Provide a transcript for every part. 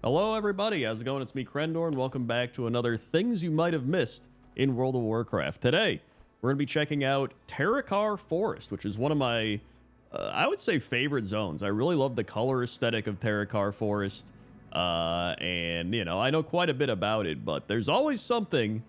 Hello everybody, how's it going? It's me, Crendor, and welcome back to another Things You Might Have Missed in World of Warcraft. Today, we're going to be checking out Terokkar Forest, which is one of my, I would say, favorite zones. I really love the color aesthetic of Terokkar Forest, and, you know, I know quite a bit about it, but there's always something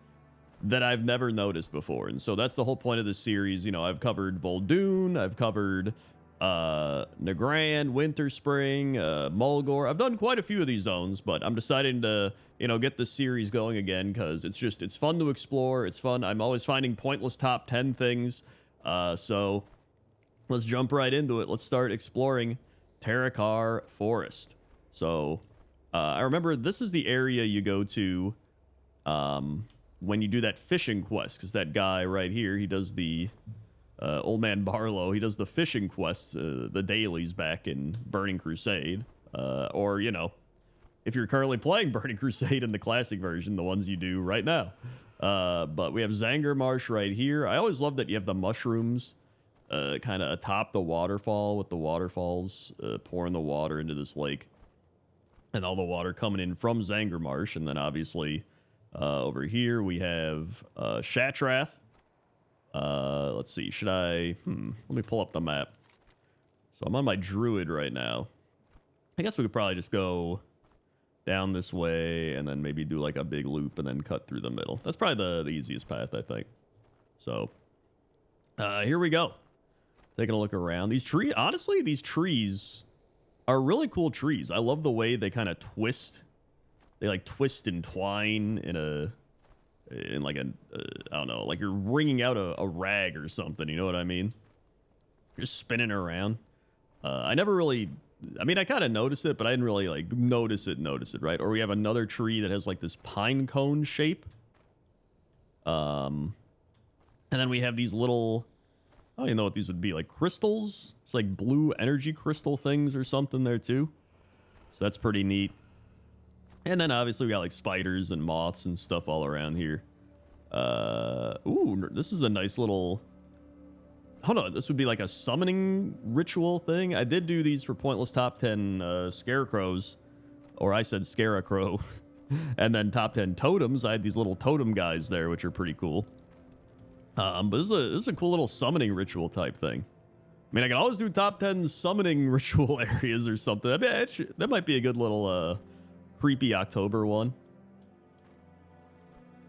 that I've never noticed before, and so that's the whole point of this series. You know, I've covered Vol'dun, I've covered Nagrand, Winter Spring, Mulgore. I've done quite a few of these zones, but I'm deciding to, you know, get this series going again because it's fun to explore. It's fun. I'm always finding pointless top 10 things. So let's jump right into it. Let's start exploring Terokkar Forest. So I remember this is the area you go to when you do that fishing quest, because that guy right here, he does the Old Man Barlow, he does the fishing quests, the dailies back in Burning Crusade. Or, you know, if you're currently playing Burning Crusade in the classic version, the ones you do right now. But we have Zanger Marsh right here. I always love that you have the mushrooms kind of atop the waterfall, with the waterfalls pouring the water into this lake. And all the water coming in from Zanger Marsh. And then obviously over here we have Shatrath. Let's see, should I, let me pull up the map. So I'm on my druid right now. I guess we could probably just go down this way and then maybe do like a big loop and then cut through the middle. That's probably the easiest path, I think. So, here we go. Taking a look around. These trees, honestly, these trees are really cool trees. I love the way they kind of twist. They like twist and twine in like a, I don't know, like you're wringing out a rag or something, you know what I mean? You're just spinning around. I never really, I mean, I kind of noticed it, but I didn't really like notice it, right? Or we have another tree that has like this pine cone shape. And then we have these little, I don't even know what these would be, like crystals. It's like blue energy crystal things or something there too. So that's pretty neat. And then obviously we got like spiders and moths and stuff all around here. Ooh, this is a nice little, hold on, this would be like a summoning ritual thing. I did do these for pointless top 10 scarecrows, or I said scarecrow. And then top 10 totems. I had these little totem guys there, which are pretty cool. But this is a cool little summoning ritual type thing. I mean, I can always do top 10 summoning ritual areas or something. I mean, that might be a good little creepy October one.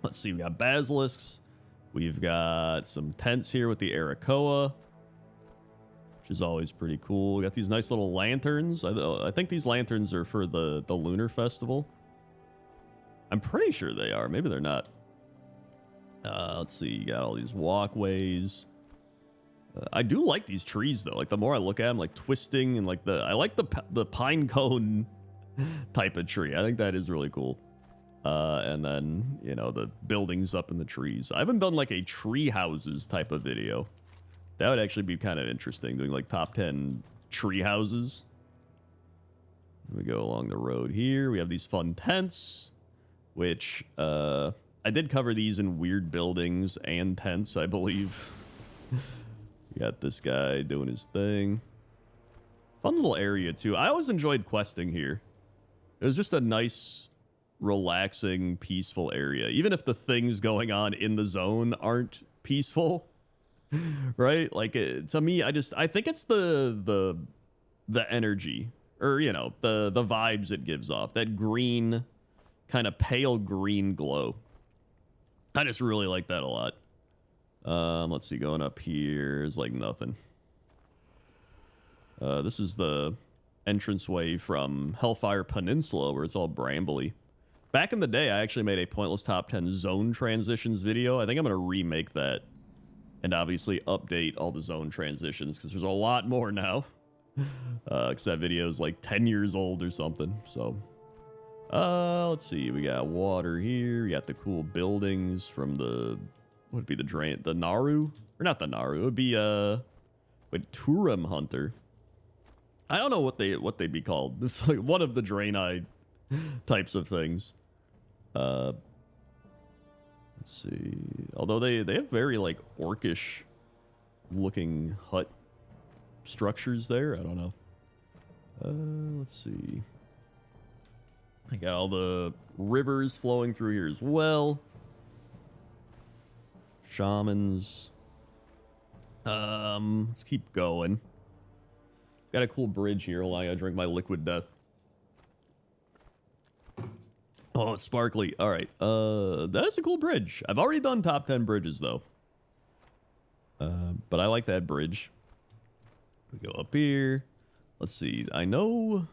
Let's see, we got basilisks. We've got some tents here with the Arakoa, which is always pretty cool. We got these nice little lanterns. I think these lanterns are for the Lunar Festival. I'm pretty sure they are. Maybe they're not. Let's see, you got all these walkways. I do like these trees though. Like the more I look at them, like twisting and like I like the pine cone type of tree. I think that is really cool. And then, you know, the buildings up in the trees. I haven't done like a tree houses type of video. That would actually be kind of interesting, doing like top 10 tree houses. We go along the road here. We have these fun tents, which I did cover these in weird buildings and tents, I believe. We got this guy doing his thing. Fun little area too. I always enjoyed questing here. It was just a nice, relaxing, peaceful area. Even if the things going on in the zone aren't peaceful, right? Like to me, I think it's the energy, or you know, the vibes it gives off. That green, kind of pale green glow. I just really like that a lot. Let's see, going up here is like nothing. This is the entranceway from Hellfire Peninsula, where it's all brambly. Back in the day, I actually made a pointless top 10 zone transitions video. I think I'm going to remake that and obviously update all the zone transitions, because there's a lot more now. Because that video is like 10 years old or something. So, let's see. We got water here. We got the cool buildings from the, what would be the drain? The Naru? Or not the Naru. It would be, Turum Hunter. I don't know what they'd be called. It's like one of the Draenei types of things. Let's see. Although they have very like orcish looking hut structures there. I don't know. Let's see. I got all the rivers flowing through here as well. Shamans. Let's keep going. Got a cool bridge here. Hold on, I gotta drink my liquid death. Oh, it's sparkly. All right. That is a cool bridge. I've already done top 10 bridges though. But I like that bridge. We go up here. Let's see. I know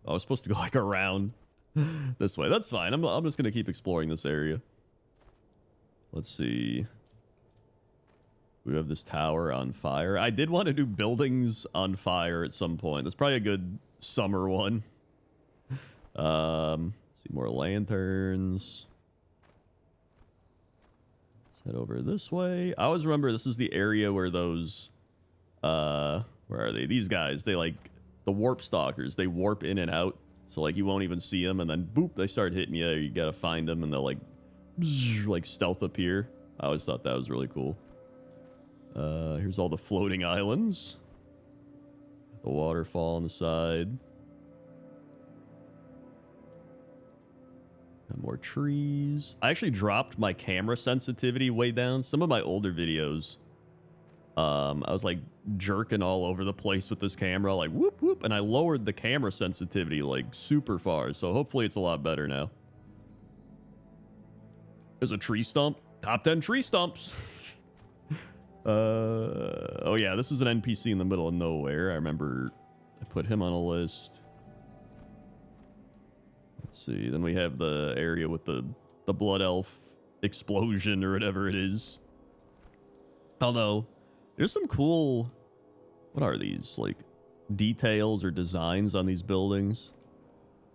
I was supposed to go like around this way. That's fine. I'm just gonna keep exploring this area. Let's see. We have this tower on fire. I did want to do buildings on fire at some point. That's probably a good summer one. See more lanterns. Let's head over this way. I always remember this is the area where those where are they? These guys, they like the warp stalkers, they warp in and out. So like you won't even see them and then boop, they start hitting you. You gotta find them and they'll like stealth appear. I always thought that was really cool. Here's all the floating islands. The waterfall on the side. Got more trees. I actually dropped my camera sensitivity way down. Some of my older videos, I was like jerking all over the place with this camera, like whoop whoop, and I lowered the camera sensitivity like super far. So hopefully it's a lot better now. There's a tree stump. Top 10 tree stumps. Oh yeah, this is an NPC in the middle of nowhere. I remember I put him on a list. Let's see. Then we have the area with the blood elf explosion or whatever it is. Although there's some cool, what are these, like details or designs on these buildings?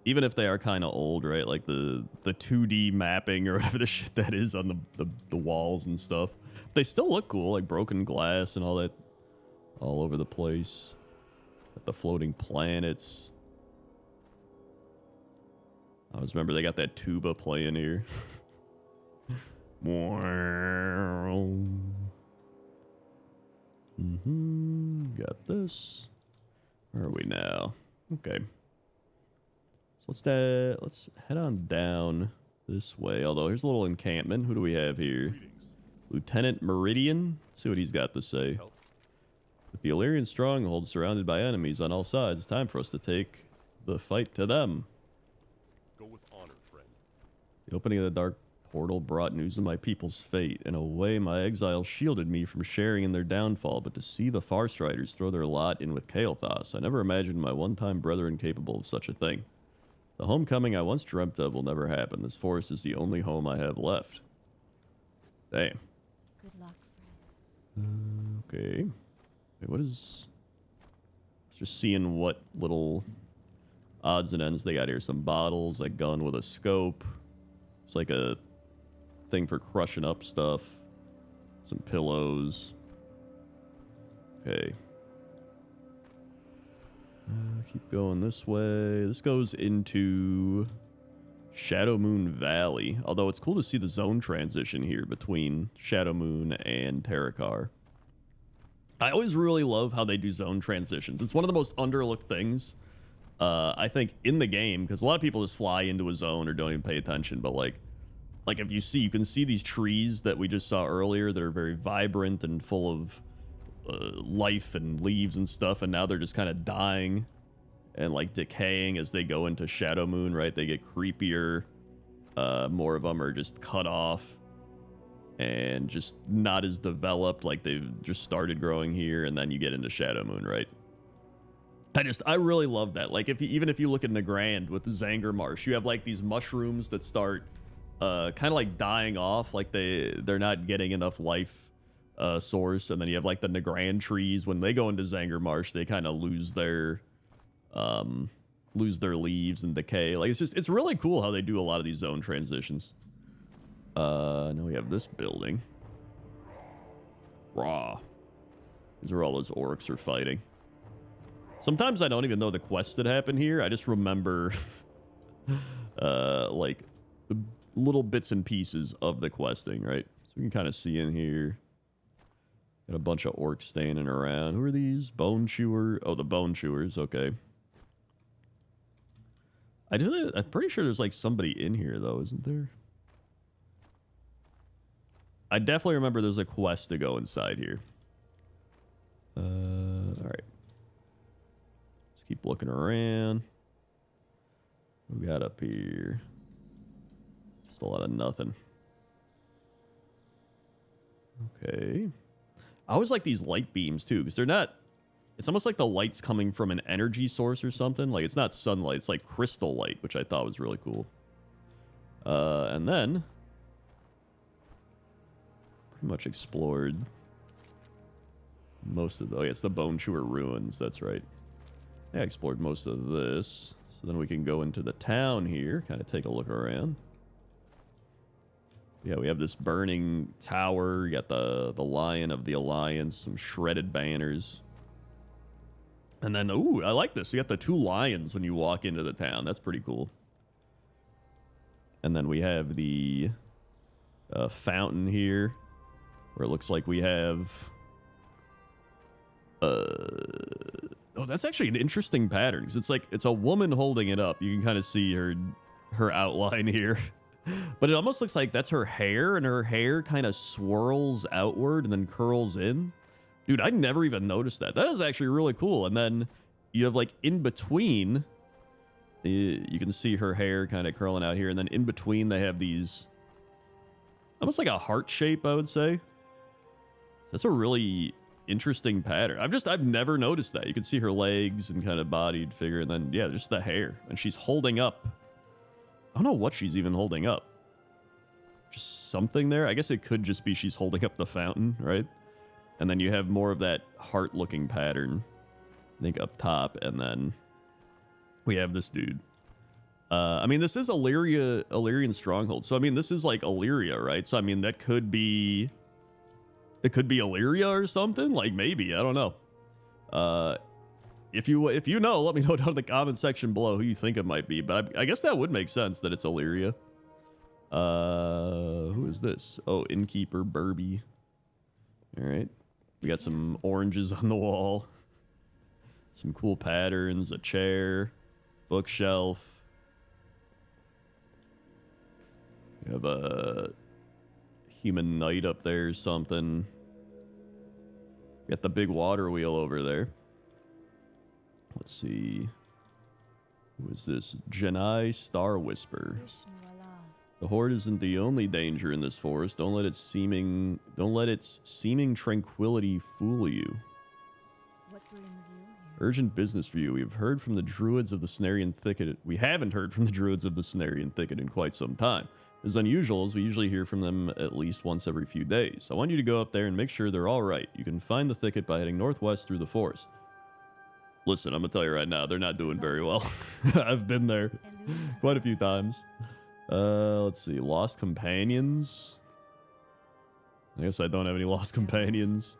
Even if they are kind of old, right? Like the 2D mapping or whatever the shit that is on the walls and stuff. They still look cool, like broken glass and all that all over the place. Got the floating planets. I always remember they got that tuba playing here. Got this. Where are we now? Okay. So let's head on down this way. Although here's a little encampment. Who do we have here? Lieutenant Meridian. Let's see what he's got to say. With the Illyrian stronghold surrounded by enemies on all sides, it's time for us to take the fight to them. Go with honor, friend. The opening of the dark portal brought news of my people's fate. In a way, my exile shielded me from sharing in their downfall, but to see the Farstriders throw their lot in with Kael'thas, I never imagined my one-time brethren capable of such a thing. The homecoming I once dreamt of will never happen. This forest is the only home I have left. Damn. Good luck, friend. Okay. Wait, what is... Just seeing what little odds and ends they got here. Some bottles, a gun with a scope. It's like a thing for crushing up stuff. Some pillows. Okay. Keep going this way. This goes into Shadow Moon Valley. Although it's cool to see the zone transition here between Shadow Moon and Terokkar. I always really love how they do zone transitions. It's one of the most underlooked things, I think, in the game, because a lot of people just fly into a zone or don't even pay attention. But like if you see, you can see these trees that we just saw earlier that are very vibrant and full of life and leaves and stuff, and now they're just kind of dying and like decaying as they go into Shadow Moon, right? They get creepier. More of them are just cut off and just not as developed, like they've just started growing here, and then you get into Shadow Moon, right? I really love that. Like even if you look at Nagrand with the Zanger Marsh, you have like these mushrooms that start kind of like dying off, like they're not getting enough life source, and then you have like the Nagrand trees. When they go into Zanger Marsh, they kind of lose their leaves and decay. Like it's really cool how they do a lot of these zone transitions. Now we have this building. Raw. These are all those orcs are fighting. Sometimes I don't even know the quests that happen here. I just remember like little bits and pieces of the questing, right? So we can kind of see in here. Got a bunch of orcs standing around. Who are these? Bone Chewer. Oh, the Bone Chewers. Okay. I'm pretty sure there's like somebody in here though, isn't there? I definitely remember there's a quest to go inside here. All right. Let's keep looking around. What we got up here? Just a lot of nothing. Okay. I always like these light beams too, because they're not... It's almost like the light's coming from an energy source or something. Like, it's not sunlight. It's like crystal light, which I thought was really cool. And then... Pretty much explored most of the... Oh, yeah, it's the Bone Chewer Ruins. That's right. Yeah, I explored most of this. So then we can go into the town here. Kind of take a look around. Yeah, we have this burning tower. You got the Lion of the Alliance. Some shredded banners. And then, ooh, I like this. You got the 2 lions when you walk into the town. That's pretty cool. And then we have the fountain here, where it looks like we have... Oh, that's actually an interesting pattern, because it's like, it's a woman holding it up. You can kind of see her outline here. But it almost looks like that's her hair, and her hair kind of swirls outward and then curls in. Dude, I never even noticed that. That is actually really cool. And then you have like in between, you can see her hair kind of curling out here. And then in between they have these, almost like a heart shape, I would say. That's a really interesting pattern. I've never noticed that. You can see her legs and kind of bodied figure. And then, yeah, just the hair. And she's holding up. I don't know what she's even holding up. Just something there. I guess it could just be she's holding up the fountain, right? And then you have more of that heart-looking pattern, I think, up top. And then we have this dude. I mean, this is Illyrian Stronghold. So, I mean, this is like Illyria, right? So, I mean, that could be... It could be Illyria or something? Like, maybe. I don't know. If you know, let me know down in the comment section below who you think it might be. But I guess that would make sense that it's Illyria. Who is this? Oh, Innkeeper Burby. All right. We got some oranges on the wall. Some cool patterns. A chair. Bookshelf. We have a human knight up there or something. We got the big water wheel over there. Let's see. Who is this? Janai Star Whisper. The Horde isn't the only danger in this forest. Don't let its seeming tranquility fool you. What brings you here? Urgent business for you. We've heard from the druids of the Cenarian Thicket. We haven't heard from the druids of the Cenarian Thicket in quite some time. As unusual as we usually hear from them at least once every few days. I want you to go up there and make sure they're all right. You can find the thicket by heading northwest through the forest. Listen, I'm gonna tell you right now, they're not doing very well. I've been there quite a few times. Let's see. Lost companions. I guess I don't have any lost companions.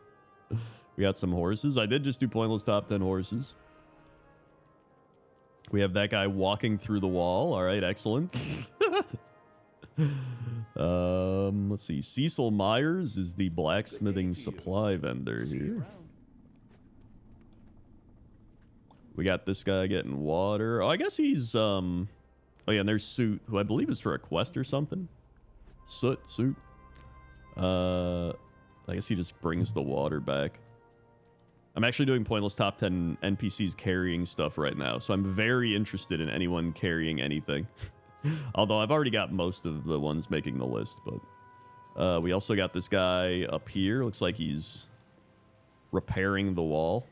We got some horses. I did just do pointless top 10 horses. We have that guy walking through the wall. All right, excellent. Let's see. Cecil Myers is the blacksmithing supply vendor here. We got this guy getting water. Oh, I guess he's oh yeah, and there's Soot, who I believe is for a quest or something. Soot. I guess he just brings the water back. I'm actually doing pointless top 10 NPCs carrying stuff right now, so I'm very interested in anyone carrying anything. Although I've already got most of the ones making the list, but we also got this guy up here. Looks like he's repairing the wall.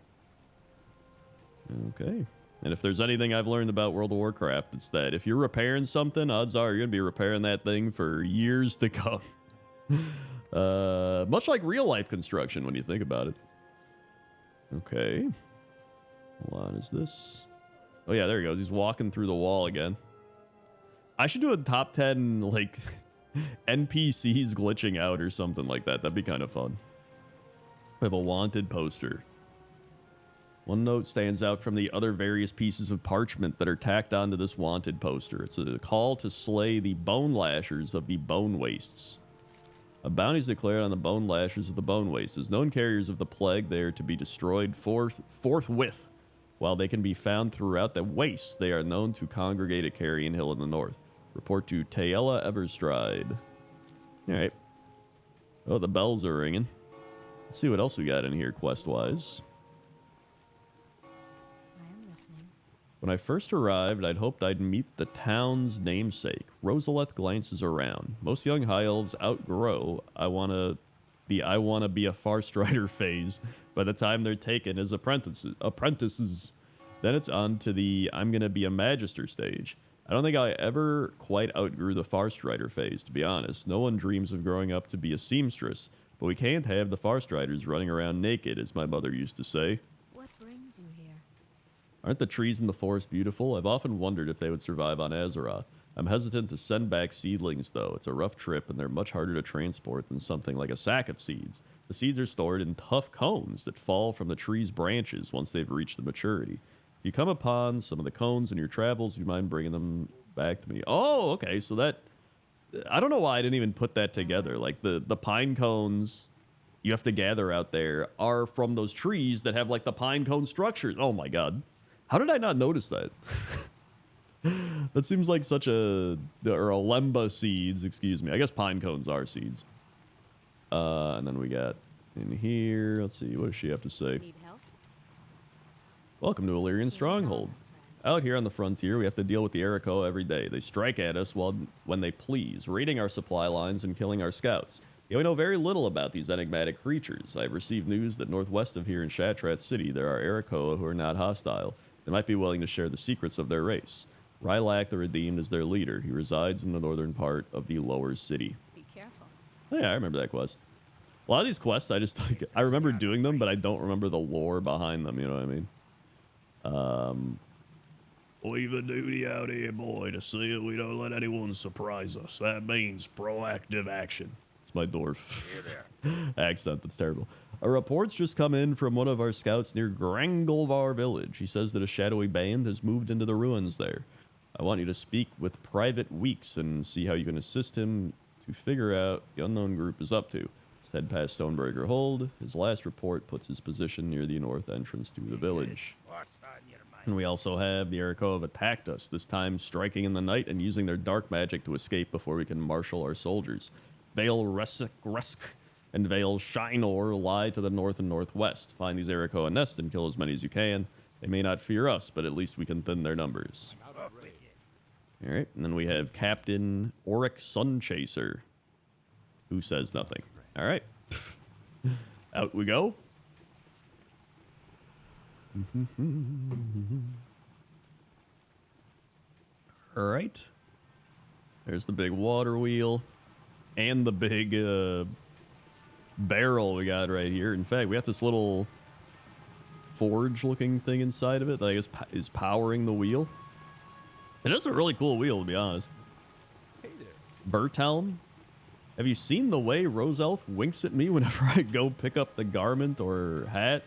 Okay. And if there's anything I've learned about World of Warcraft, it's that if you're repairing something, odds are you're going to be repairing that thing for years to come. Much like real life construction when you think about it. Okay. Hold on, is this? Oh yeah, there he goes. He's walking through the wall again. I should do a top 10, like, NPCs glitching out or something like that. That'd be kind of fun. We have a wanted poster. One note stands out from the other various pieces of parchment that are tacked onto this wanted poster. It's a call to slay the bone lashers of the bone wastes. A bounty is declared on the bone lashers of the bone wastes. As known carriers of the plague, they are to be destroyed forthwith. While they can be found throughout the wastes, they are known to congregate at Carrion Hill in the north. Report to Taella Everstride. Alright. Oh, the bells are ringing. Let's see what else we got in here quest-wise. I am listening. When I first arrived, I'd hoped I'd meet the town's namesake. Rosaleth glances around. Most young high elves outgrow I wanna be a Farstrider phase by the time they're taken as apprentices. Then it's on to the I'm gonna be a magister stage. I don't think I ever quite outgrew the Farstrider phase, to be honest. No one dreams of growing up to be a seamstress, but we can't have the Farstriders running around naked, as my mother used to say. What brings you here? Aren't the trees in the forest beautiful? I've often wondered if they would survive on Azeroth. I'm hesitant to send back seedlings, though. It's a rough trip, and they're much harder to transport than something like a sack of seeds. The seeds are stored in tough cones that fall from the tree's branches once they've reached the maturity. If you come upon some of the cones in your travels, do you mind bringing them back to me? Oh, okay, so that... I don't know why I didn't even put that together. Like, the pine cones you have to gather out there are from those trees that have, like, the pine cone structures. Oh, my God. How did I not notice that? That seems like such a... Or Alemba seeds, excuse me. I guess pine cones are seeds. And then we got in here... Let's see, what does she have to say? Need help? Welcome to Illyrian Stronghold. Out here on the frontier, we have to deal with the Eriko every day. They strike at us when they please, raiding our supply lines and killing our scouts. Yet we know very little about these enigmatic creatures. I've received news that northwest of here in Shattrath City, there are Eriko who are not hostile. They might be willing to share the secrets of their race. Rylak the Redeemed is their leader. He resides in the northern part of the lower city. Be careful. Oh yeah, I remember that quest. A lot of these quests, I remember doing them, but I don't remember the lore behind them, you know what I mean? We've a duty out here, boy, to see that we don't let anyone surprise us. That means proactive action. It's my dwarf accent. That's terrible. A report's just come in from one of our scouts near Grangolvar village. He says that a shadowy band has moved into the ruins there. I want you to speak with Private Weeks and see how you can assist him to figure out what the unknown group is up to. Just head past Stonebreaker Hold. His last report puts his position near the north entrance to the village. And we also have the Eriko have attacked us, this time striking in the night and using their dark magic to escape before we can marshal our soldiers. Vale Resk and Vale Shinor lie to the north and northwest. Find these Eriko a nest and kill as many as you can. They may not fear us, but at least we can thin their numbers. Alright, and then we have Captain Auric Sunchaser, who says nothing. Alright. Out we go. Alright. There's the big water wheel. And the big barrel we got right here. In fact, we got this little forge-looking thing inside of it that I guess is powering the wheel. It is a really cool wheel, to be honest. Hey there. Berthelm, have you seen the way Roselth winks at me whenever I go pick up the garment or hat?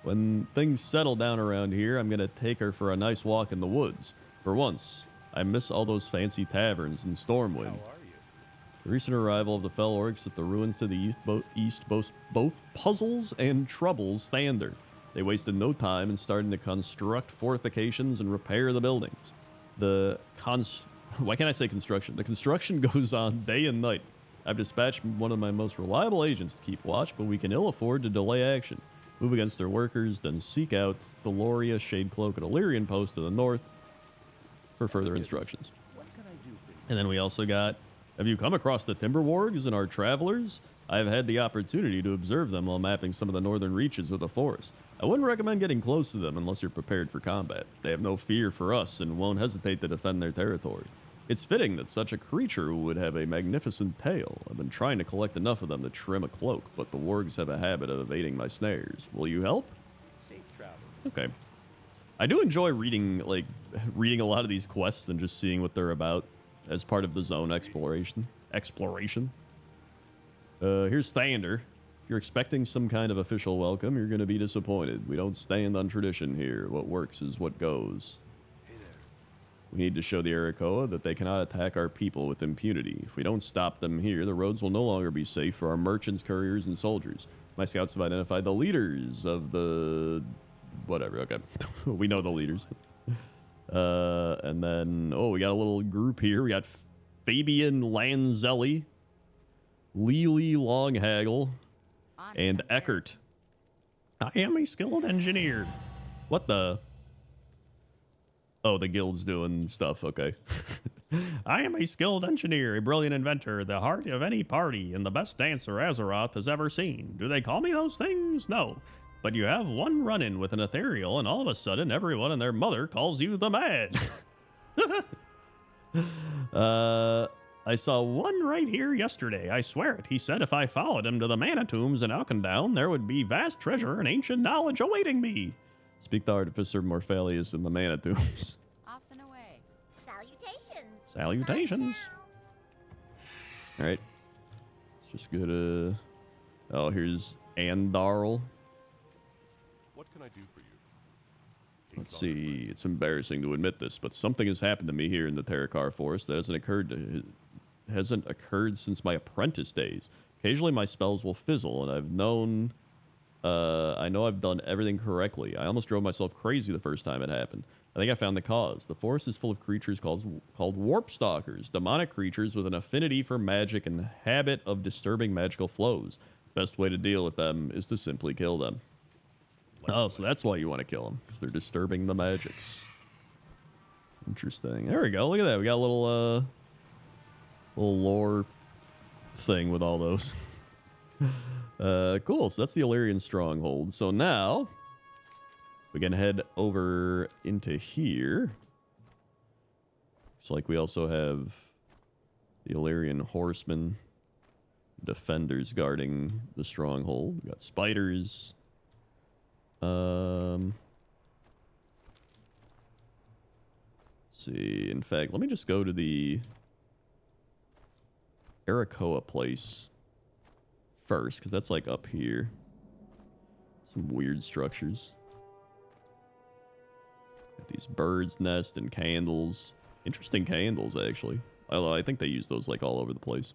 When things settle down around here, I'm going to take her for a nice walk in the woods. For once, I miss all those fancy taverns in Stormwind. How are you? The recent arrival of the fell orcs at the ruins to the east both puzzles and troubles Thander. They wasted no time in starting to construct fortifications and repair the buildings. Why can't I say construction? The construction goes on day and night. I've dispatched one of my most reliable agents to keep watch, but we can ill afford to delay action. Move against their workers, then seek out Thaloria, Shadecloak, and Illyrian Post to the north for further instructions. What can I do for you? And then we also got, have you come across the Timber Wargs and our travelers? I've had the opportunity to observe them while mapping some of the northern reaches of the forest. I wouldn't recommend getting close to them unless you're prepared for combat. They have no fear for us and won't hesitate to defend their territory. It's fitting that such a creature would have a magnificent tail. I've been trying to collect enough of them to trim a cloak, but the wargs have a habit of evading my snares. Will you help? Safe travel. Okay. I do enjoy reading a lot of these quests and just seeing what they're about as part of the zone exploration. Here's Thander. If you're expecting some kind of official welcome, you're going to be disappointed. We don't stand on tradition here. What works is what goes. Hey there. We need to show the Erikoa that they cannot attack our people with impunity. If we don't stop them here, the roads will no longer be safe for our merchants, couriers, and soldiers. My scouts have identified the leaders of the whatever. Okay. We know the leaders. And then, oh, we got a little group here. We got Fabian Lanzelli, Lily Longhagel, and Eckert. I am a skilled engineer. What the? Oh, the guild's doing stuff. Okay. I am a skilled engineer, a brilliant inventor, the heart of any party, and the best dancer Azeroth has ever seen. Do they call me those things? No. But you have one run-in with an ethereal, and all of a sudden, everyone and their mother calls you the Mad. I saw one right here yesterday. I swear it. He said if I followed him to the mana tombs in Alkendown, there would be vast treasure and ancient knowledge awaiting me. Speak the artificer Morphalius in the mana tombs. Off and away. Salutations. Salutations. All right. Let's just go to... Oh, here's Andarl. What can I do for you? Let's see. It's embarrassing to admit this, but something has happened to me here in the Terokkar Forest that hasn't occurred since my apprentice days. Occasionally, my spells will fizzle, and I know I've done everything correctly. I almost drove myself crazy the first time it happened. I think I found the cause. The forest is full of creatures called warp stalkers, demonic creatures with an affinity for magic and habit of disturbing magical flows. Best way to deal with them is to simply kill them. Oh, so that's why you want to kill them, because they're disturbing the magics. Interesting. There we go. Look at that. We got a little lore thing with all those. Cool. So that's the Illyrian stronghold. So now we can head over into here. Looks like we also have the Illyrian horsemen, defenders guarding the stronghold. We got spiders. Let's see. In fact, let me just go to the Arakoa place first, because that's like up here. Some weird structures. Got these birds' nest and candles. Interesting candles, actually. I think they use those like all over the place.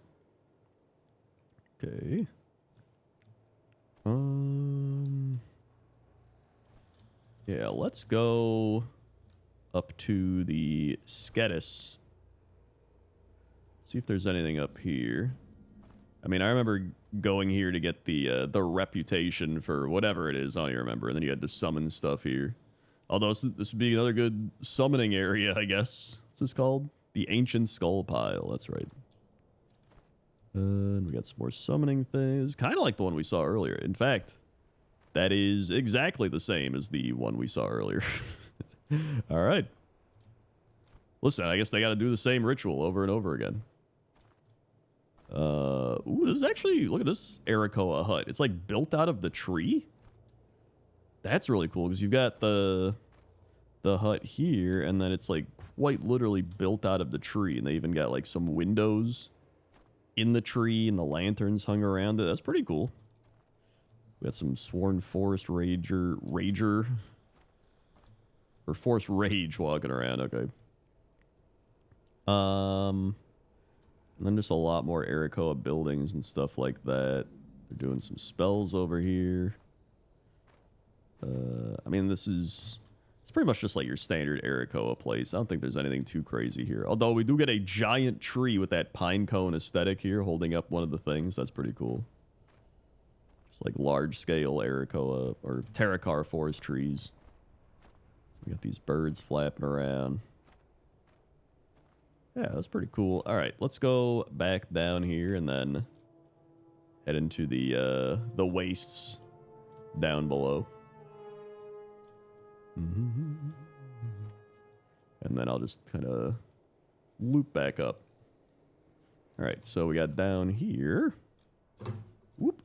Okay. Yeah, let's go up to the Skedis. See if there's anything up here. I mean, I remember going here to get the reputation for whatever it is. I don't even remember. And then you had to summon stuff here. Although this would be another good summoning area, I guess. What's this called? The Ancient Skull Pile. That's right. And we got some more summoning things. Kind of like the one we saw earlier. In fact, that is exactly the same as the one we saw earlier. All right. Listen, I guess they got to do the same ritual over and over again. Ooh, this is actually, look at this Arakoa hut. It's like built out of the tree. That's really cool because you've got the hut here, and then it's like quite literally built out of the tree, and they even got like some windows in the tree and the lanterns hung around it. That's pretty cool. We got some sworn forest rager or forest rage walking around. Okay. And then just a lot more Arakoa buildings and stuff like that. They're doing some spells over here. I mean, it's pretty much just like your standard Arakoa place. I don't think there's anything too crazy here. Although we do get a giant tree with that pine cone aesthetic here holding up one of the things. That's pretty cool. It's like large scale Arakoa or Terokkar forest trees. We got these birds flapping around. Yeah, that's pretty cool. All right, let's go back down here and then head into the wastes down below. And then I'll just kind of loop back up. All right, so we got down here. Whoop.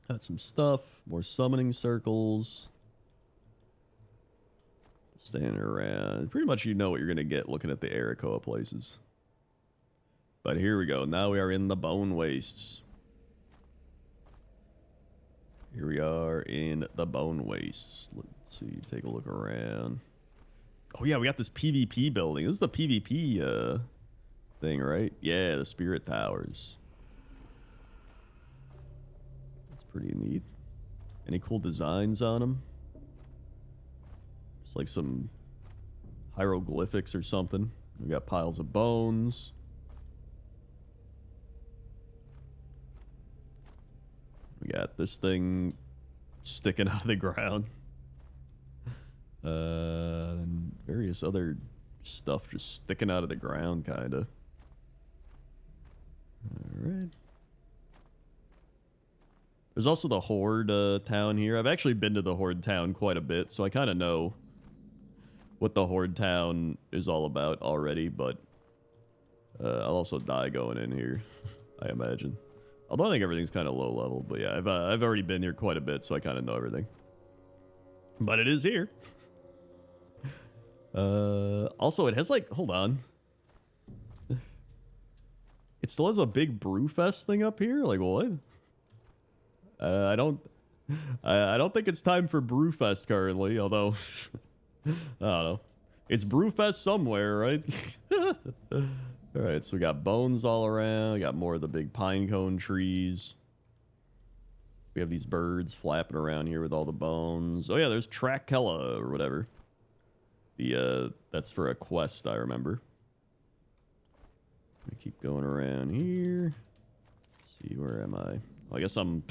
Got some stuff, more summoning circles. Standing around. Pretty much you know what you're going to get looking at the Arakoa places. But here we go. Now we are in the Bone Wastes. Here we are in the Bone Wastes. Let's see. Take a look around. Oh, yeah. We got this PvP building. This is the PvP thing, right? Yeah, the Spirit Towers. pretty neat. Any cool designs on them? It's like some hieroglyphics or something. We got piles of bones. We got this thing sticking out of the ground. And various other stuff just sticking out of the ground, kind of. Alright. There's also the Horde town here. I've actually been to the Horde town quite a bit, so I kind of know what the Horde town is all about already, but I'll also die going in here, I imagine. Although I think everything's kind of low level, but yeah, I've already been here quite a bit, so I kind of know everything. But it is here. Also, it has like, hold on. It still has a big Brewfest thing up here? Like, what? I don't think it's time for Brewfest currently, although, I don't know. It's Brewfest somewhere, right? Alright, so we got bones all around. We got more of the big pine cone trees. We have these birds flapping around here with all the bones. Oh yeah, there's Trakella or whatever. That's for a quest, I remember. We keep going around here. Let's see, where am I? Well, I guess I'm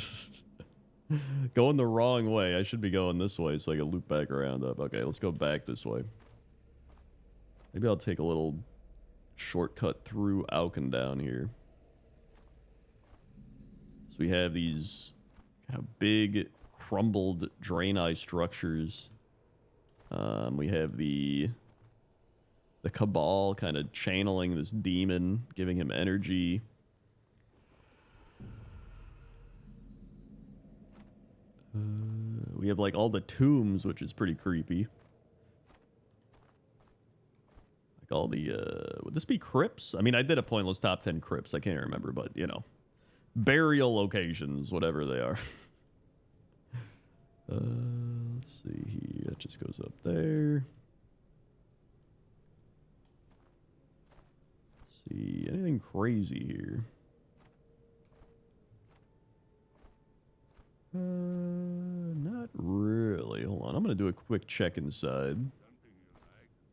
going the wrong way. I should be going this way so I can loop back around up. Okay, let's go back this way. Maybe I'll take a little shortcut through Auken down here. So we have these kind of big crumbled draenei structures. We have the Cabal kind of channeling this demon, giving him energy. We have like all the tombs, which is pretty creepy. Like all the, would this be crypts? I mean, I did a pointless top 10 crypts. I can't remember, but you know, burial locations, whatever they are. Let's see here. That just goes up there. Let's see, anything crazy here? Not really. Hold on, I'm gonna do a quick check inside.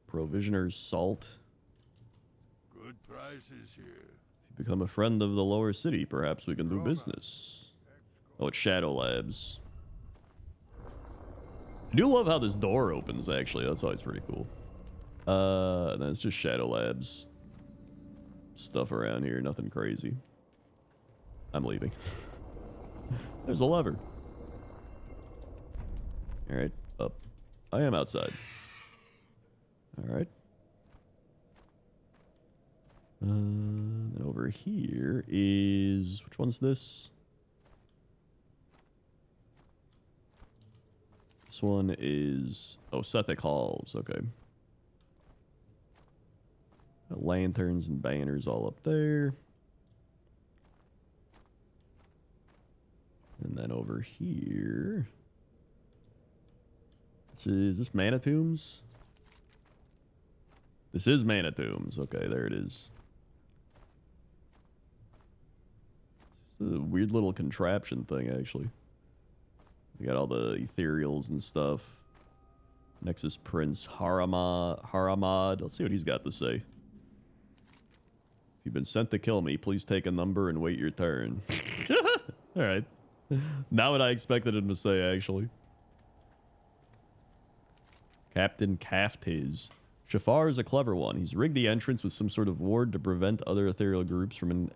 Provisioner's salt. Good prices here. If you become a friend of the lower city, perhaps we can do business. Oh, it's Shadow Labs. I do love how this door opens, actually. That's always pretty cool. And then it's just Shadow Labs stuff around here. Nothing crazy. I'm leaving. There's a lever. Alright, up. I am outside. Alright. Then over here is... Which one's this? This one is... Oh, Sethic Halls. Okay. Got lanterns and banners all up there. And then over here... Is this Mana Tombs? This is Mana Tombs. Okay, there it is. It's a weird little contraption thing, actually. We got all the ethereals and stuff. Nexus Prince Haramad. Let's see what he's got to say. If you've been sent to kill me, please take a number and wait your turn. Alright. Not what I expected him to say, actually. Captain Kaftiz. Shafar is a clever one. He's rigged the entrance with some sort of ward to prevent other ethereal groups from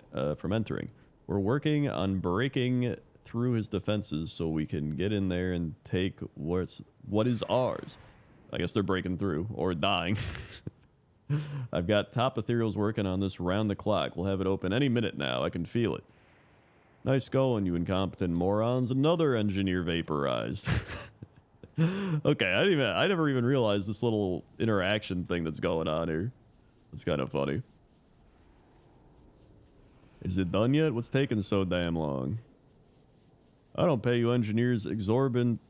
entering. We're working on breaking through his defenses so we can get in there and take what is ours. I guess they're breaking through or dying. I've got top ethereals working on this round the clock. We'll have it open any minute now. I can feel it. Nice going, you incompetent morons. Another engineer vaporized. Okay, I never even realized this little interaction thing that's going on here. It's kind of funny. Is it done yet? What's taking so damn long? I don't pay you engineers exorbitant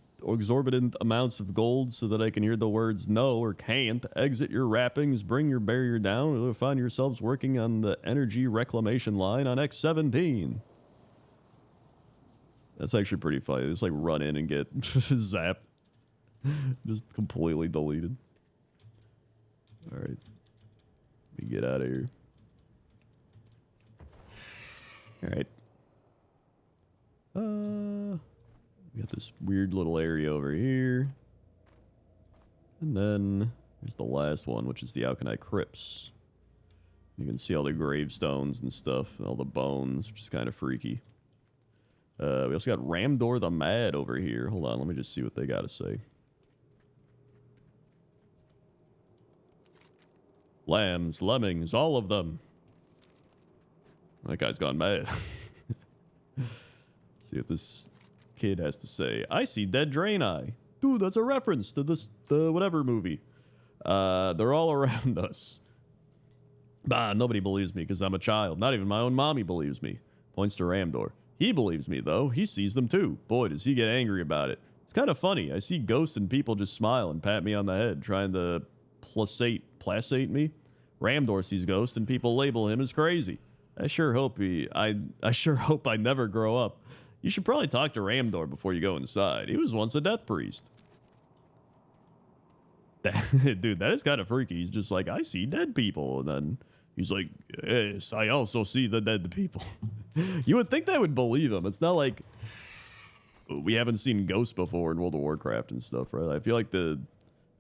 amounts of gold so that I can hear the words no or can't. Exit your wrappings, bring your barrier down, or you'll find yourselves working on the energy reclamation line on X17. That's actually pretty funny. Just like run in and get zapped. Just completely deleted. Alright. Let me get out of here. Alright. We got this weird little area over here. And then here's the last one, which is the Alkanite Crypts. You can see all the gravestones and stuff, and all the bones, which is kind of freaky. We also got Ramdor the Mad over here. Hold on, let me just see what they got to say. Lambs, lemmings, all of them. That guy's gone mad. See what this kid has to say. I see dead Draenei. Dude, that's a reference to the whatever movie. They're all around us. Bah, nobody believes me because I'm a child. Not even my own mommy believes me. Points to Ramdor. He believes me, though. He sees them, too. Boy, does he get angry about it. It's kind of funny. I see ghosts and people just smile and pat me on the head, trying to placate me. Ramdor sees ghosts and people label him as crazy. I sure hope I never grow up. You should probably talk to Ramdor before you go inside. He was once a death priest. Dude, that is kind of freaky. He's just like, I see dead people. And then he's like, yes, I also see the dead people. You would think they would believe him. It's not like we haven't seen ghosts before in World of Warcraft and stuff, right? I feel like the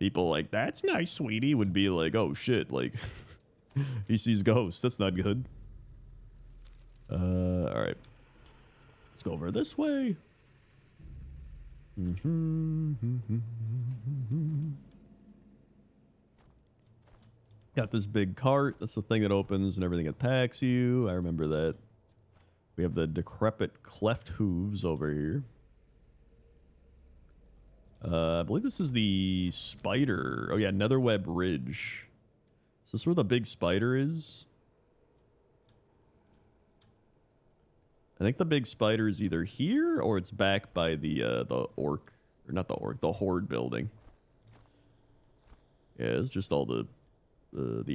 people like, that's nice, sweetie, would be like, oh shit, like, he sees ghosts. That's not good. All right. Let's go over this way. Got this big cart. That's the thing that opens and everything attacks you. I remember that. We have the decrepit cleft hooves over here. I believe this is the spider. Oh yeah, Netherweb Ridge. Is this where the big spider is? I think the big spider is either here or it's back by the orc, or not the orc, the horde building. Yeah, it's just all the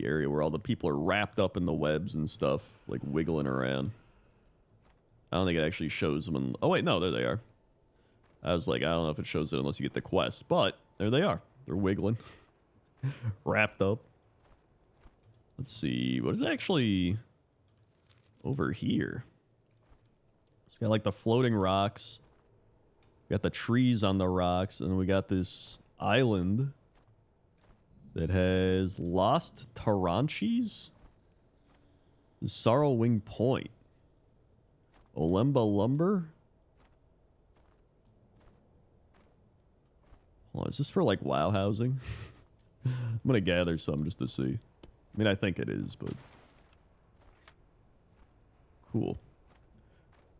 area where all the people are wrapped up in the webs and stuff, like wiggling around. I don't think it actually shows them. Oh wait, no, there they are. I was like, I don't know if it shows it unless you get the quest, but there they are. They're wiggling, wrapped up. Let's see, what is actually over here? So we got like the floating rocks. We got the trees on the rocks, and we got this island that has lost Taranchis, Sorrowwing Point, Olemba Lumber. Hold on, is this for like WoW housing? I'm gonna gather some just to see. I mean, I think it is, but cool.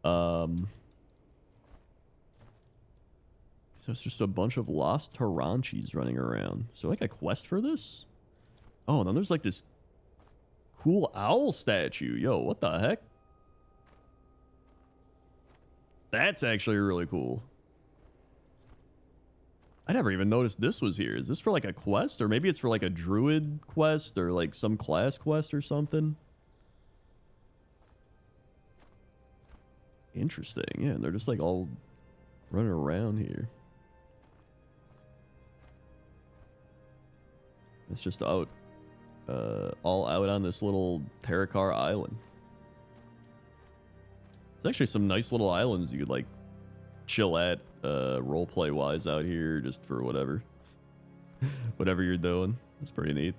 So it's just a bunch of lost Taranchis running around. So like a quest for this? Oh, and then there's like this cool owl statue. Yo, what the heck? That's actually really cool. I never even noticed this was here. Is this for like a quest? Or maybe it's for like a druid quest or like some class quest or something? Interesting. Yeah, and they're just like all running around here. It's just out, all out on this little Terokkar island. There's actually some nice little islands you could like chill at, roleplay wise out here, just for whatever, whatever you're doing. That's pretty neat.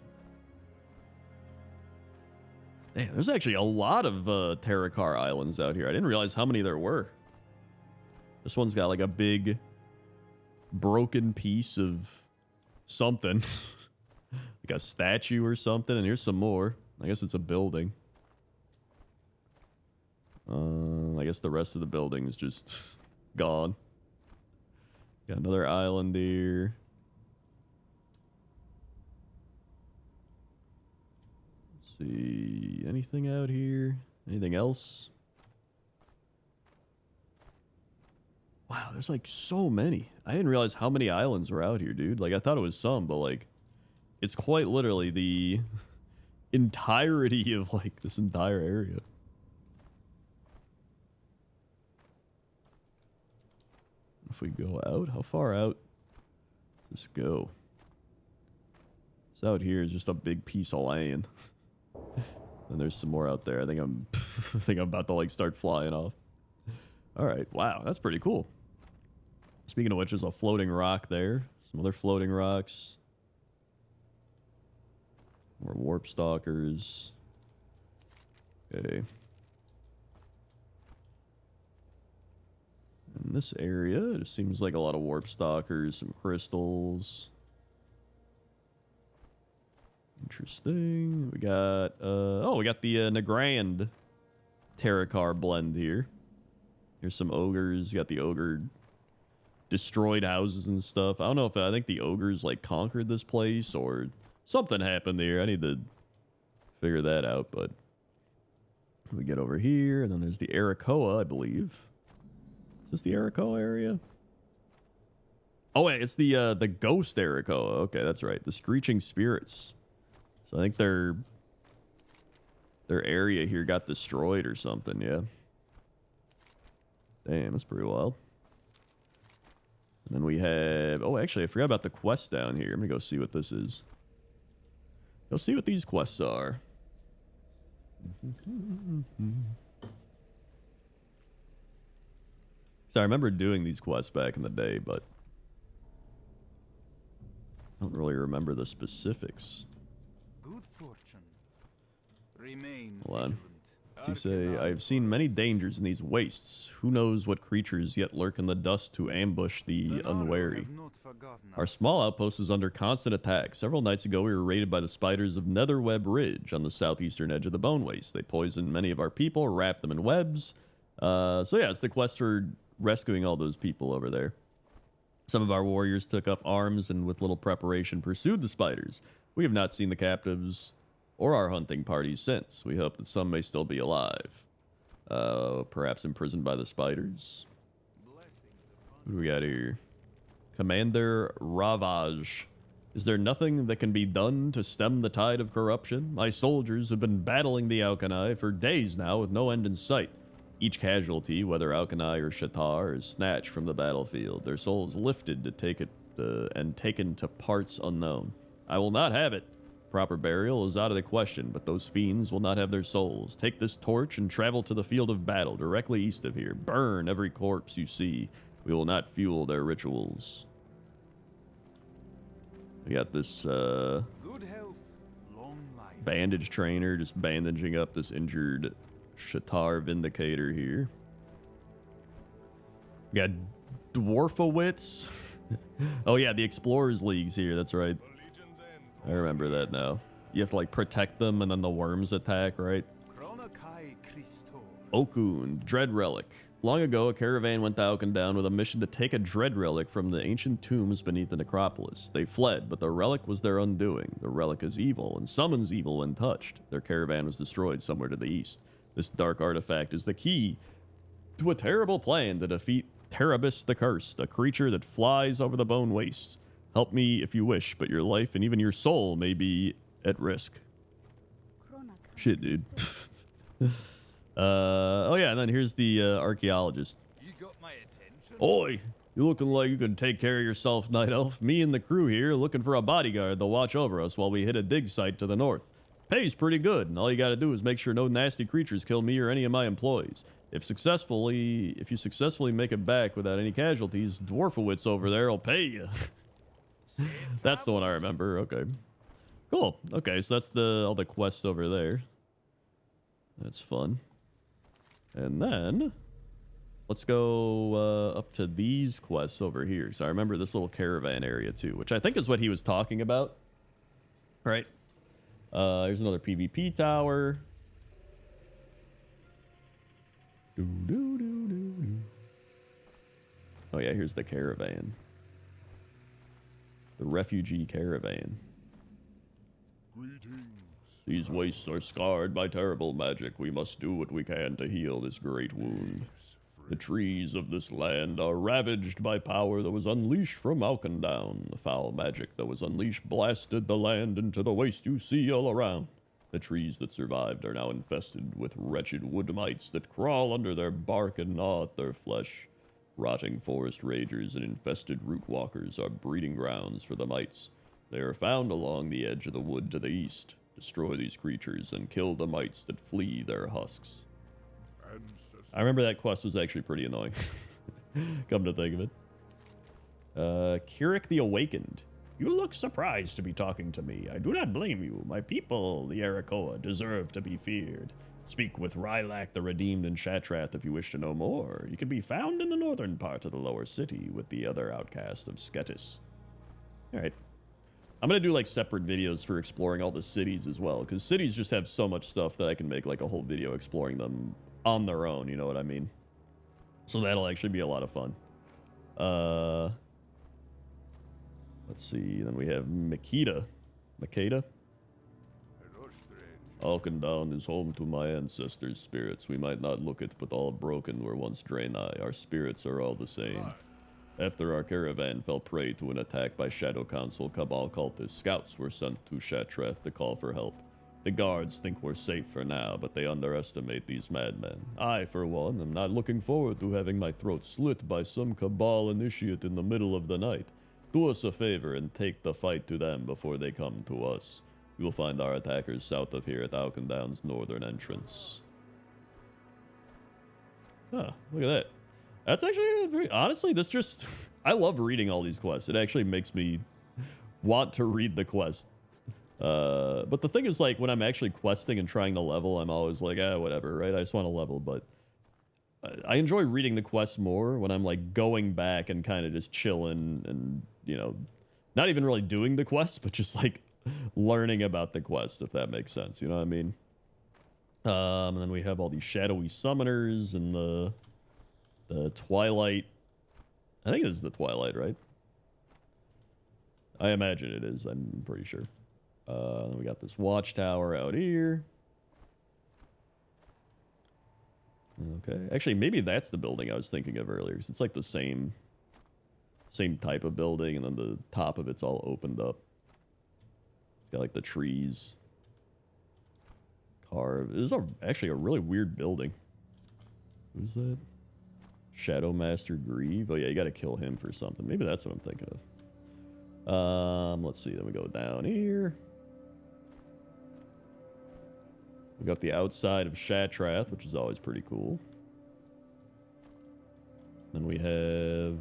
Damn, there's actually a lot of Terokkar islands out here. I didn't realize how many there were. This one's got like a big broken piece of something. Like a statue or something, and here's some more. I guess it's a building. I guess the rest of the building is just gone. Got another island here. Let's see, anything out here? Anything else? Wow, there's like so many. I didn't realize how many islands were out here, dude. Like I thought it was some, but like it's quite literally the entirety of like this entire area. If we go out, how far out? Just go. So out here is just a big piece of land. And there's some more out there. I think I'm I think I'm about to like start flying off. All right. Wow, that's pretty cool. Speaking of which, there's a floating rock there. Some other floating rocks. More warp stalkers. Okay. In this area, it just seems like a lot of warp stalkers, some crystals. Interesting. We got we got the Nagrand Terokkar blend here. Here's some ogres. You got the ogre destroyed houses and stuff. I don't know if I think the ogres like conquered this place or something happened there. I need to figure that out, but we get over here and then there's the Arakoa, I believe. Is this the Arakoa area? Oh wait, it's the ghost Arakoa. Okay, that's right. The Screeching Spirits. So I think their area here got destroyed or something, yeah. Damn, that's pretty wild. And then we have... Oh, actually, I forgot about the quest down here. I'm going to go see what this is. Go see what these quests are. So I remember doing these quests back in the day, but I don't really remember the specifics. Good fortune. Remain Hold on. vigilant. What's he say? I have seen many dangers in these wastes. Who knows what creatures yet lurk in the dust to ambush the unwary. Have not forgotten Our us. small outpost is under constant attack. Several nights ago, we were raided by the spiders of Netherweb Ridge on the southeastern edge of the Bone Waste. They poisoned many of our people, wrapped them in webs. So yeah, it's the quest for rescuing all those people over there. Some of our warriors took up arms and with little preparation pursued the spiders. We have not seen the captives or our hunting parties since. We hope that some may still be alive. Perhaps imprisoned by the spiders. What do we got here? Commander Ravage. Is there nothing that can be done to stem the tide of corruption? My soldiers have been battling the Alkani for days now with no end in sight. Each casualty, whether Alkani or Shatar, is snatched from the battlefield. Their souls lifted to take it and taken to parts unknown. I will not have it. Proper burial is out of the question, but those fiends will not have their souls. Take this torch and travel to the field of battle directly east of here. Burn every corpse you see. We will not fuel their rituals. We got this Good health, long life. bandage trainer just bandaging up this injured Shatar Vindicator here. We got Dwarfowitz. Oh yeah, the Explorers League's here, that's right. I remember that now. You have to like protect them and then the worms attack, right? Chronokai Christo. Okun, Dread Relic. Long ago, a caravan went to Auchendown with a mission to take a Dread Relic from the ancient tombs beneath the necropolis. They fled, but the relic was their undoing. The relic is evil and summons evil when touched. Their caravan was destroyed somewhere to the east. This dark artifact is the key to a terrible plan to defeat Terabis the Cursed, a creature that flies over the bone wastes. Help me if you wish, but your life and even your soul may be at risk. Shit, dude. Oh yeah, and then here's the archaeologist. You got my attention. Oi, you looking like you can take care of yourself, Night Elf. Me and the crew here are looking for a bodyguard to watch over us while we hit a dig site to the north. Pay's pretty good, and all you gotta do is make sure no nasty creatures kill me or any of my employees. If you successfully make it back without any casualties, Dwarfowitz over there will pay you. That's the one I remember. Okay. Cool. Okay, so that's all the quests over there. That's fun. And then let's go up to these quests over here. So I remember this little caravan area too, which I think is what he was talking about. Right. Here's another PvP tower. Oh yeah, here's the caravan. The refugee caravan. Greetings. These wastes are scarred by terrible magic. We must do what we can to heal this great wound. The trees of this land are ravaged by power that was unleashed from Auchendown. The foul magic that was unleashed blasted the land into the waste you see all around. The trees that survived are now infested with wretched wood mites that crawl under their bark and gnaw at their flesh. Rotting forest ragers and infested root walkers are breeding grounds for the mites. They are found along the edge of the wood to the east. Destroy these creatures and kill the mites that flee their husks. I remember that quest was actually pretty annoying. Come to think of it. Kirik the Awakened. You look surprised to be talking to me. I do not blame you. My people, the Arakoa, deserve to be feared. Speak with Rylak the Redeemed in Shatrath if you wish to know more. He can be found in the northern part of the lower city with the other outcasts of Sketis. Alright. I'm gonna do like separate videos for exploring all the cities as well, because cities just have so much stuff that I can make like a whole video exploring them on their own, you know what I mean? So that'll actually be a lot of fun. Let's see, then we have Makeda. Makeda? Hello, strange. Alkendown is home to my ancestors' spirits. We might not look it, but all broken were once Draenei. Our spirits are all the same. After our caravan fell prey to an attack by Shadow Council Cabal cultists, scouts were sent to Shatrath to call for help. The guards think we're safe for now, but they underestimate these madmen. I, for one, am not looking forward to having my throat slit by some Cabal initiate in the middle of the night. Do us a favor and take the fight to them before they come to us. You will find our attackers south of here at Alkendown's northern entrance. Huh, look at that. That's actually very, honestly, this just, I love reading all these quests. It actually makes me want to read the quest. But the thing is, like, when I'm actually questing and trying to level, I'm always like, whatever, right? I just want to level, but I enjoy reading the quests more when I'm, like, going back and kind of just chilling and, you know, not even really doing the quests, but just, like, learning about the quest, if that makes sense, you know what I mean? And then we have all these shadowy summoners and the Twilight. I think this is the Twilight, right? I imagine it is. I'm pretty sure. We got this watchtower out here. Okay. Actually, maybe that's the building I was thinking of earlier. 'Cause it's like the same type of building, and then the top of it's all opened up. It's got like the trees carved. This is actually a really weird building. Who's that? Shadow Master Grieve. Oh yeah, you gotta kill him for something. Maybe that's what I'm thinking of. Let's see. Then we go down here. We got the outside of Shatrath, which is always pretty cool. Then we have,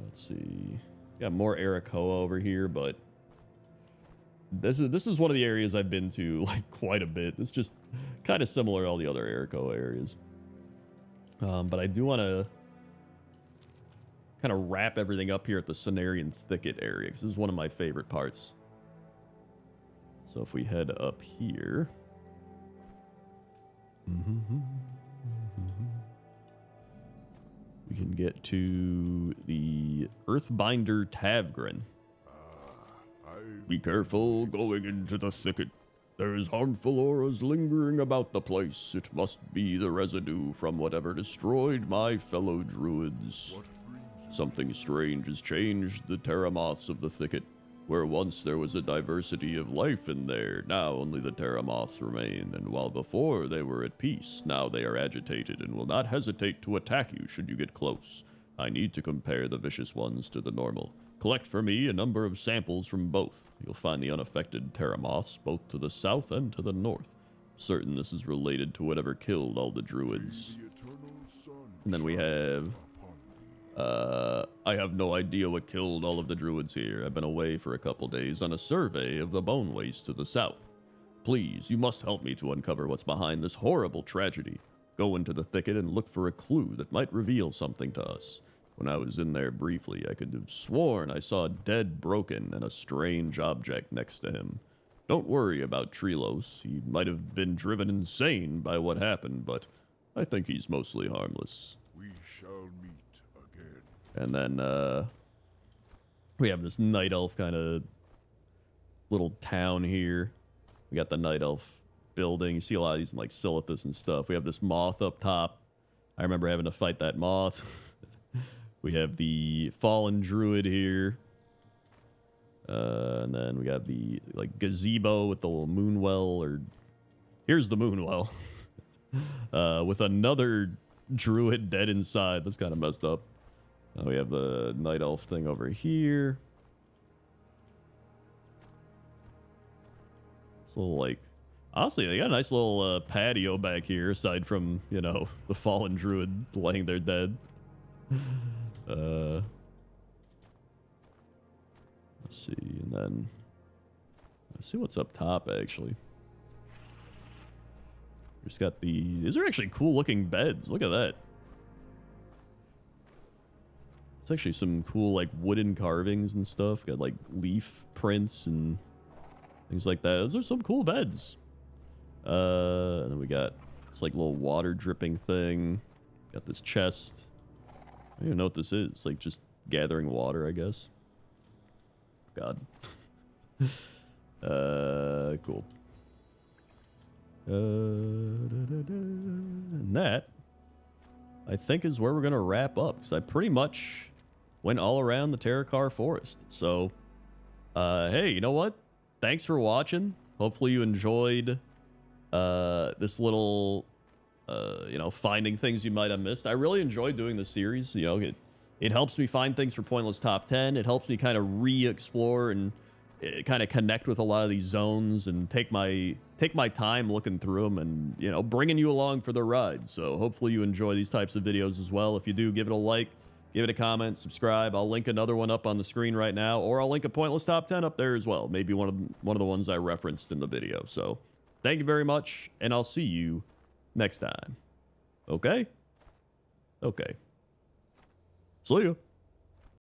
let's see, got more Arakoa over here, but this is one of the areas I've been to like quite a bit. It's just kind of similar to all the other Arakoa areas. But I do want to kind of wrap everything up here at the Cenarian Thicket area, because this is one of my favorite parts. So if we head up here, we can get to the Earthbinder Tavgren. Be careful going into the thicket. There is harmful auras lingering about the place. It must be the residue from whatever destroyed my fellow druids. Something strange has changed the Terramoths of the thicket. Where once there was a diversity of life in there, now only the Terramoths remain, and while before they were at peace, now they are agitated and will not hesitate to attack you should you get close. I need to compare the vicious ones to the normal. Collect for me a number of samples from both. You'll find the unaffected Terramoths both to the south and to the north. Certain this is related to whatever killed all the druids. And then we have... I have no idea what killed all of the druids here. I've been away for a couple days on a survey of the bone waste to the south. Please, you must help me to uncover what's behind this horrible tragedy. Go into the thicket and look for a clue that might reveal something to us. When I was in there briefly, I could have sworn I saw a dead Broken and a strange object next to him. Don't worry about Treelos. He might have been driven insane by what happened, but I think he's mostly harmless. We shall meet again. And then, we have this Night Elf kind of little town here. We got the Night Elf building. You see a lot of these in, like, Silithus and stuff. We have this moth up top. I remember having to fight that moth. We have the Fallen Druid here. And then we got the, like, gazebo with the little moonwell, or... Here's the moonwell. With another druid dead inside. That's kind of messed up. We have the night elf thing over here. It's a little like, honestly, they got a nice little patio back here, aside from, you know, the fallen druid laying there dead. Let's see, and then let's see what's up top, actually. Just got these are actually cool looking beds. Look at that. It's actually some cool like wooden carvings and stuff. Got like leaf prints and things like that. Those are some cool beds. And then we got this like little water dripping thing. Got this chest. I don't even know what this is. It's like just gathering water, I guess. God. Cool. And that, I think, is where we're going to wrap up, because I pretty much went all around the Terokkar forest. So, hey, you know what? Thanks for watching. Hopefully you enjoyed this little, you know, finding things you might have missed. I really enjoyed doing this series. You know, it helps me find things for Pointless Top 10. It helps me kind of re-explore and kind of connect with a lot of these zones and take my time looking through them and, you know, bringing you along for the ride. So hopefully you enjoy these types of videos as well. If you do, give it a like, give it a comment, subscribe. I'll link another one up on the screen right now, or I'll link a Pointless Top 10 up there as well. Maybe one of the ones I referenced in the video. So thank you very much, and I'll see you next time. Okay? Okay. See ya.